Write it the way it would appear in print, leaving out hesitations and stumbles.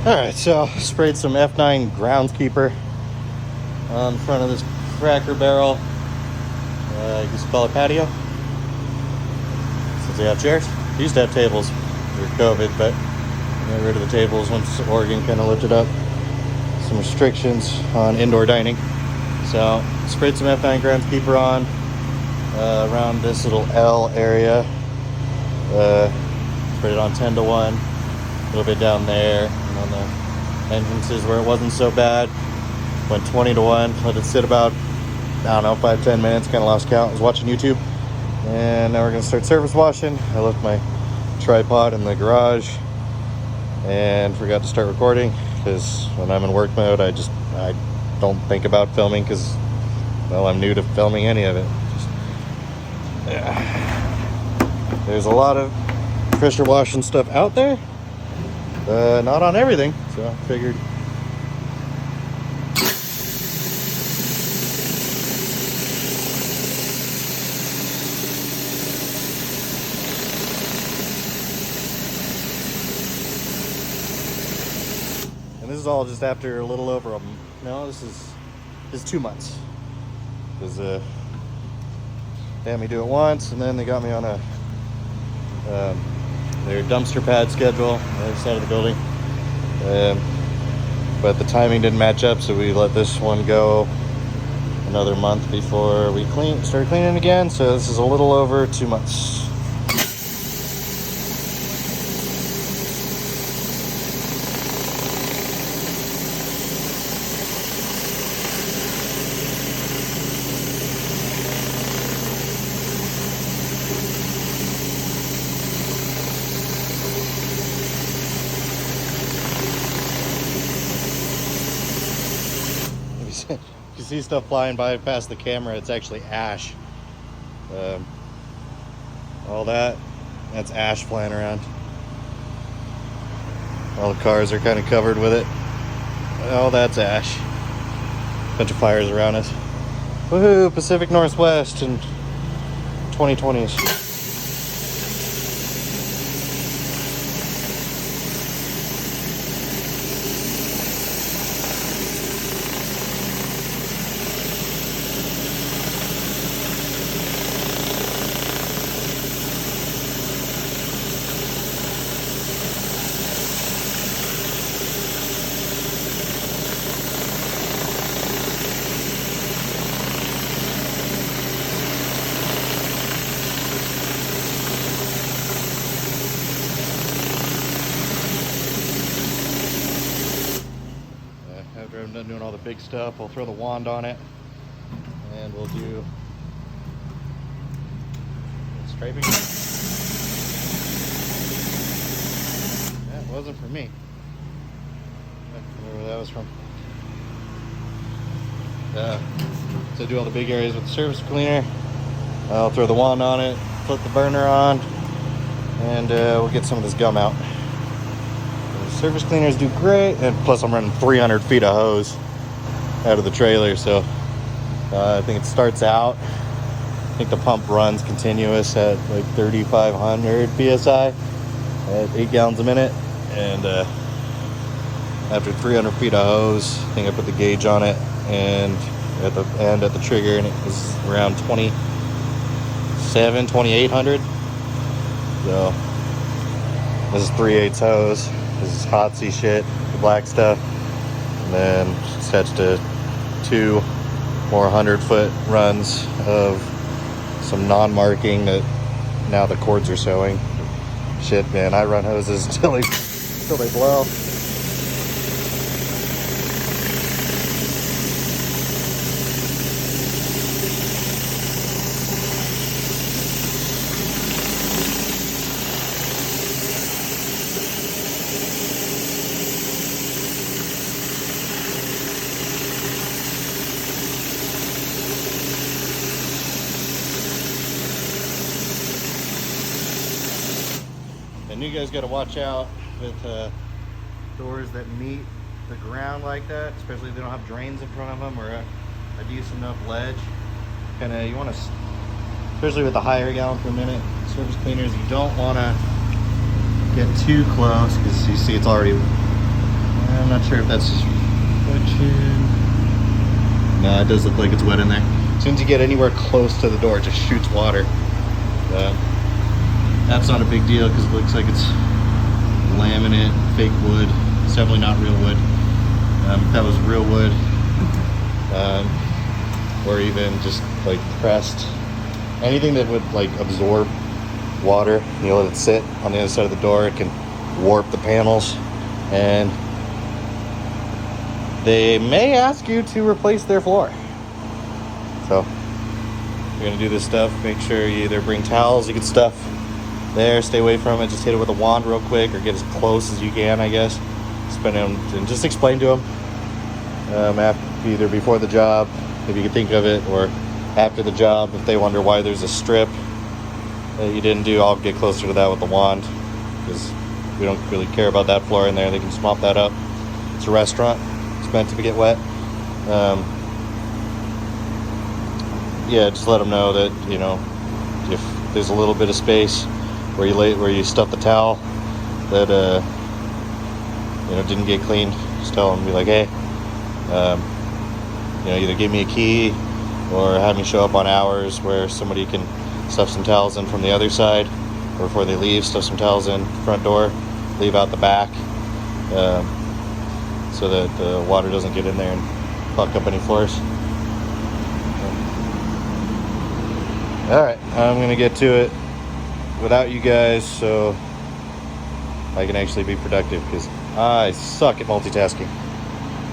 Alright, so sprayed some F9 groundskeeper on front of this Cracker Barrel. I guess you call it patio. Since they have chairs. They used to have tables for COVID, but got rid of the tables once Oregon kind of lifted up some restrictions on indoor dining. So sprayed some F9 groundskeeper on around this little L area. Sprayed it on 10 to 1, a little bit down there, and on the entrances where it wasn't so bad. Went 20 to 1, let it sit about, I don't know, 5-10 minutes, kind of lost count. I was watching YouTube, and now we're going to start surface washing. I left my tripod in the garage and forgot to start recording because when I'm in work mode, I don't think about filming because, well, I'm new to filming any of it. There's a lot of pressure washing stuff out there, not on everything, so I figured and this is all just after a little over this is 2 months because they had me do it once, and then they got me on their dumpster pad schedule on the other side of the building. But the timing didn't match up, so we let this one go another month before we started cleaning again. So this is a little over 2 months. You see stuff flying by past the camera, it's actually ash. All that's ash flying around. All the cars are kind of covered with it. Oh, that's ash. Bunch of fires around us. Woohoo, Pacific Northwest in 2020s. After I'm done doing all the big stuff, we'll throw the wand on it, and we'll do striping. That wasn't for me. I don't know where that was from. So do all the big areas with the surface cleaner. I'll throw the wand on it, flip the burner on, and we'll get some of this gum out. Surface cleaners do great, and plus I'm running 300 feet of hose out of the trailer, so I think it starts out, I think the pump runs continuous at like 3,500 psi at 8 gallons a minute, and after 300 feet of hose, I think I put the gauge on it and at the end at the trigger, and it was around 2,800. So this is 3/8 hose. This is Hotsy shit, the black stuff, and then it's attached to 2 more 100-foot runs of some non-marking that now the cords are showing. Shit, man, I run hoses until they blow. And you guys got to watch out with doors that meet the ground like that, especially if they don't have drains in front of them or a decent enough ledge. Kind of, you want to, especially with the higher gallon per minute surface cleaners, you don't want to get too close because you see it's already I'm not sure if that's just reflection. No, it does look like it's wet in there. As soon as you get anywhere close to the door, it just shoots water. That's not a big deal because it looks like it's laminate, fake wood. It's definitely not real wood. If that was real wood, or even just like pressed, anything that would like absorb water, you let it sit on the other side of the door, it can warp the panels, and they may ask you to replace their floor. So if you're gonna do this stuff, make sure you either bring towels, you can stuff there, stay away from it, just hit it with a wand real quick, or get as close as you can, I guess. And just explain to them either before the job, if you can think of it, or after the job, if they wonder why there's a strip that you didn't do. I'll get closer to that with the wand, because we don't really care about that floor in there. They can just mop that up. It's a restaurant. It's meant to get wet. Yeah, just let them know that, you know, if there's a little bit of space where you stuff the towel that you know, didn't get cleaned, just tell them, be like, hey, you know, either give me a key or have me show up on hours where somebody can stuff some towels in from the other side, or before they leave, stuff some towels in front door, leave out the back, so that the water doesn't get in there and fuck up any floors. Alright, I'm gonna get to it without you guys so I can actually be productive, because I suck at multitasking.